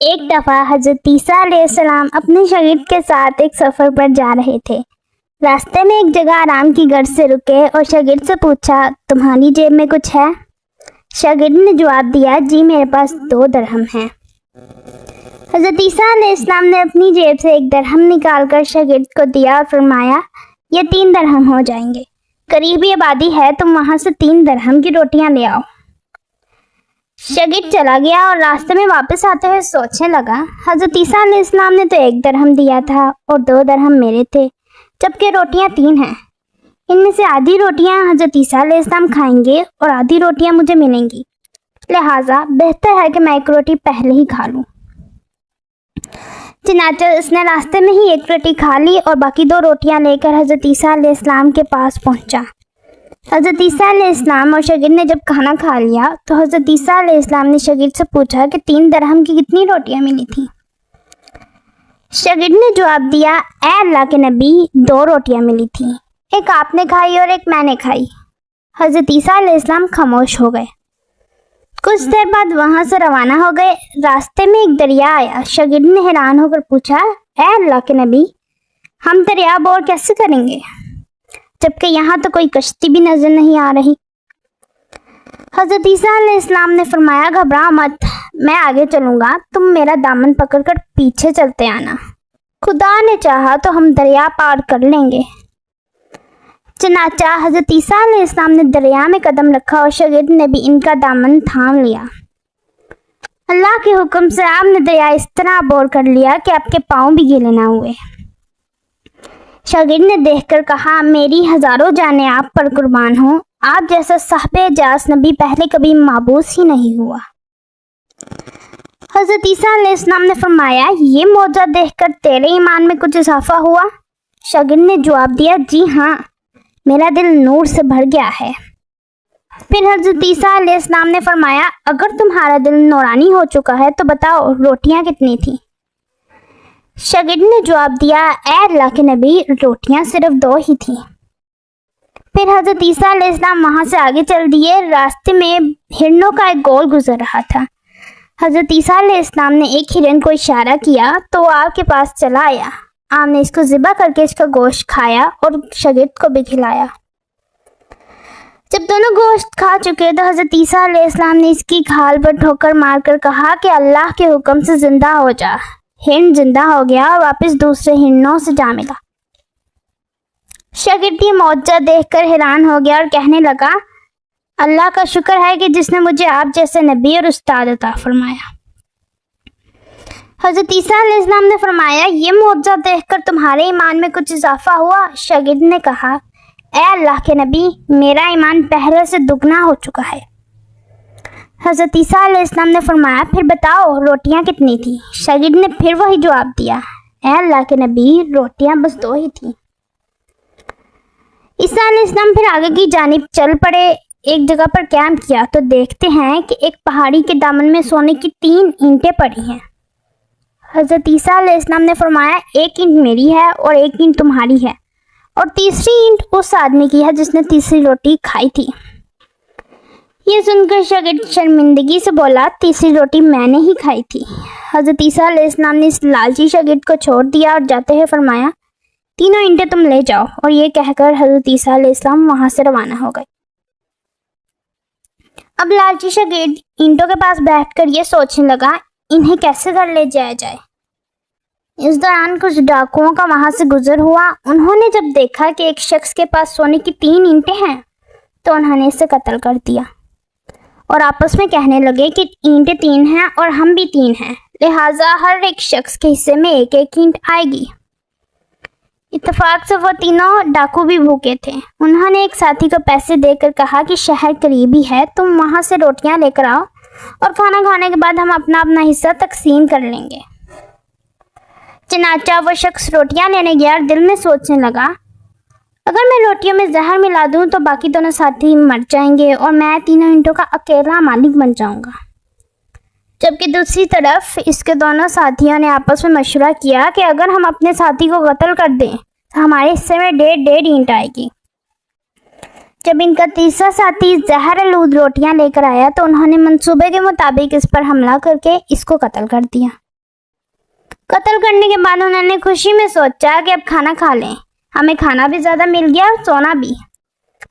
ایک دفعہ حضرت عیسیٰ علیہ السلام اپنے شاگرد کے ساتھ ایک سفر پر جا رہے تھے۔ راستے میں ایک جگہ آرام کی غرض سے رکے اور شاگرد سے پوچھا، تمہاری جیب میں کچھ ہے؟ شاگرد نے جواب دیا، جی میرے پاس 2 درہم ہیں۔ حضرت عیسیٰ علیہ السلام نے اپنی جیب سے 1 درہم نکال کر شاگرد کو دیا اور فرمایا، یہ 3 درہم ہو جائیں گے، قریبی آبادی ہے، تم وہاں سے 3 درہم کی روٹیاں لے آؤ۔ شاگرد چلا گیا اور راستے میں واپس آتے ہوئے سوچنے لگا، حضرت عیسیٰ علیہ السلام نے تو 1 درہم دیا تھا اور 2 درہم میرے تھے، جبکہ روٹیاں 3 ہیں۔ ان میں سے آدھی روٹیاں حضرت عیسیٰ علیہ السلام کھائیں گے اور آدھی روٹیاں مجھے ملیں گی، لہٰذا بہتر ہے کہ میں 1 روٹی پہلے ہی کھا لوں۔ چنانچہ اس نے راستے میں ہی 1 روٹی کھا لی اور باقی 2 روٹیاں لے کر حضرت عیسیٰ علیہ السلام کے پاس پہنچا۔ حضرت عیسیٰ علیہ السلام اور شاگرد نے جب کھانا کھا لیا تو حضرت عیسیٰ علیہ السلام نے شاگرد سے پوچھا کہ 3 درہم کی کتنی روٹیاں ملی تھیں؟ شاگرد نے جواب دیا، اے اللہ کے نبی، 2 روٹیاں ملی تھیں، ایک آپ نے کھائی اور ایک میں نے کھائی۔ حضرت عیسیٰ علیہ السلام خاموش ہو گئے۔ کچھ دیر بعد وہاں سے روانہ ہو گئے۔ راستے میں ایک دریا آیا۔ شاگرد نے حیران ہو کر پوچھا، اے اللہ کے نبی، ہم دریا عبور کیسے کریں گے، جبکہ یہاں تو کوئی کشتی بھی نظر نہیں آ رہی؟ حضرت عیسیٰ علیہ السلام نے فرمایا، گھبرا مت، میں آگے چلوں گا، تم میرا دامن پکڑ کر پیچھے چلتے آنا، خدا نے چاہا تو ہم دریا پار کر لیں گے۔ چنانچہ حضرت عیسیٰ علیہ السلام نے دریا میں قدم رکھا اور شاگرد نے بھی ان کا دامن تھام لیا۔ اللہ کے حکم سے آپ نے دریا اس طرح عبور کر لیا کہ آپ کے پاؤں بھی گیلے نہ ہوئے۔ شاگرد نے دیکھ کر کہا، میری ہزاروں جانیں آپ پر قربان ہوں، آپ جیسا صاحب اعجاز نبی پہلے کبھی مابعوث ہی نہیں ہوا۔ حضرت عیسیٰ علیہ السلام نے فرمایا، یہ معجزہ دیکھ کر تیرے ایمان میں کچھ اضافہ ہوا؟ شاگرد نے جواب دیا، جی ہاں، میرا دل نور سے بھر گیا ہے۔ پھر حضرت عیسیٰ علیہ السلام نے فرمایا، اگر تمہارا دل نورانی ہو چکا ہے تو بتاؤ روٹیاں کتنی تھیں؟ شاگرد نے جواب دیا، اے اللہ کے نبی، روٹیاں صرف 2 ہی تھیں۔ پھر حضرت عیسیٰ علیہ السلام وہاں سے آگے چل دیے۔ راستے میں ہرنوں کا ایک گول گزر رہا تھا۔ حضرت عیسیٰ علیہ السلام نے ایک ہرن کو اشارہ کیا تو وہ آپ کے پاس چلا آیا۔ آپ نے اس کو ذبح کر کے اس کا گوشت کھایا اور شاگرد کو بھی کھلایا۔ جب دونوں گوشت کھا چکے تو حضرت عیسیٰ علیہ السلام نے اس کی کھال پر ٹھوکر مار کر کہا کہ اللہ کے حکم سے زندہ ہو جا۔ ہرن زندہ ہو گیا اور واپس دوسرے ہرنوں سے جا ملا۔ شاگرد یہ معجزہ دیکھ کر حیران ہو گیا اور کہنے لگا، اللہ کا شکر ہے کہ جس نے مجھے آپ جیسے نبی اور استاد عطا فرمایا۔ حضرت عیسیٰ علیہ السلام نے فرمایا، یہ معجزہ دیکھ کر تمہارے ایمان میں کچھ اضافہ ہوا؟ شاگرد نے کہا، اے اللہ کے نبی، میرا ایمان پہلے سے دگنا ہو چکا ہے۔ حضرت عیسیٰ علیہ السلام نے فرمایا، پھر بتاؤ روٹیاں کتنی تھیں؟ شاگرد نے پھر وہی جواب دیا، اے اللہ کے نبی، روٹیاں بس 2 ہی تھیں۔ عیسیٰ علیہ السلام پھر آگے کی جانب چل پڑے۔ ایک جگہ پر کیمپ کیا تو دیکھتے ہیں کہ ایک پہاڑی کے دامن میں سونے کی 3 اینٹیں پڑی ہیں۔ حضرت عیسیٰ علیہ السلام نے فرمایا، 1 اینٹ میری ہے اور 1 اینٹ تمہاری ہے، اور تیسری اینٹ اس آدمی کی ہے جس نے تیسری روٹی کھائی تھی۔ یہ سن کر شاگرد شرمندگی سے بولا، تیسری روٹی میں نے ہی کھائی تھی۔ حضرت عیسیٰ علیہ السلام نے اس لالچی شاگرد کو چھوڑ دیا اور جاتے ہوئے فرمایا، 3 اینٹیں تم لے جاؤ، اور یہ کہہ کر حضرت عیسیٰ علیہ السلام وہاں سے روانہ ہو گئے۔ اب لالچی شاگرد اینٹوں کے پاس بیٹھ کر یہ سوچنے لگا، انہیں کیسے گھر لے جایا جائے۔ اس دوران کچھ ڈاکوؤں کا وہاں سے گزر ہوا۔ انہوں نے جب دیکھا کہ ایک شخص کے پاس سونے کی 3 اینٹیں ہیں تو انہوں نے اسے قتل کر دیا اور آپس میں کہنے لگے کہ اینٹیں 3 ہیں اور ہم بھی 3 ہیں، لہٰذا ہر ایک شخص کے حصے میں 1 اینٹ آئے گی۔ اتفاق سے وہ تینوں ڈاکو بھی بھوکے تھے۔ انہوں نے ایک ساتھی کو پیسے دے کر کہا کہ شہر قریبی ہے، تم وہاں سے روٹیاں لے کر آؤ اور کھانا کھانے کے بعد ہم اپنا اپنا حصہ تقسیم کر لیں گے۔ چنانچہ وہ شخص روٹیاں لینے گیا اور دل میں سوچنے لگا، اگر میں روٹیوں میں زہر ملا دوں تو باقی دونوں ساتھی مر جائیں گے اور میں 3 اینٹوں کا اکیلا مالک بن جاؤں گا۔ جبکہ دوسری طرف اس کے دونوں ساتھیوں نے آپس میں مشورہ کیا کہ اگر ہم اپنے ساتھی کو قتل کر دیں تو ہمارے حصے میں 1.5 اینٹ آئے گی۔ جب ان کا تیسرا ساتھی زہر آلود روٹیاں لے کر آیا تو انہوں نے منصوبے کے مطابق اس پر حملہ کر کے اس کو قتل کر دیا۔ قتل کرنے کے بعد انہوں نے خوشی میں سوچا کہ اب کھانا کھا لیں، ہمیں کھانا بھی زیادہ مل گیا اور سونا بھی۔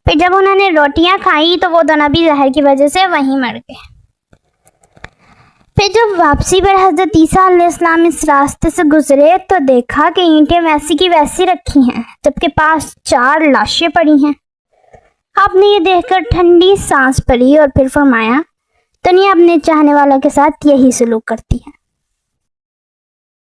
پھر جب انہوں نے روٹیاں کھائیں تو وہ دونوں بھی زہر کی وجہ سے وہیں مر گئے۔ پھر جب واپسی پر حضرت عیسیٰ علیہ السلام اس راستے سے گزرے تو دیکھا کہ اینٹیں ویسی کی ویسی رکھی ہیں، جبکہ پاس 4 لاشیں پڑی ہیں۔ آپ نے یہ دیکھ کر ٹھنڈی سانس پلی اور پھر فرمایا، دنیا اپنے چاہنے والوں کے ساتھ یہی سلوک کرتی ہے۔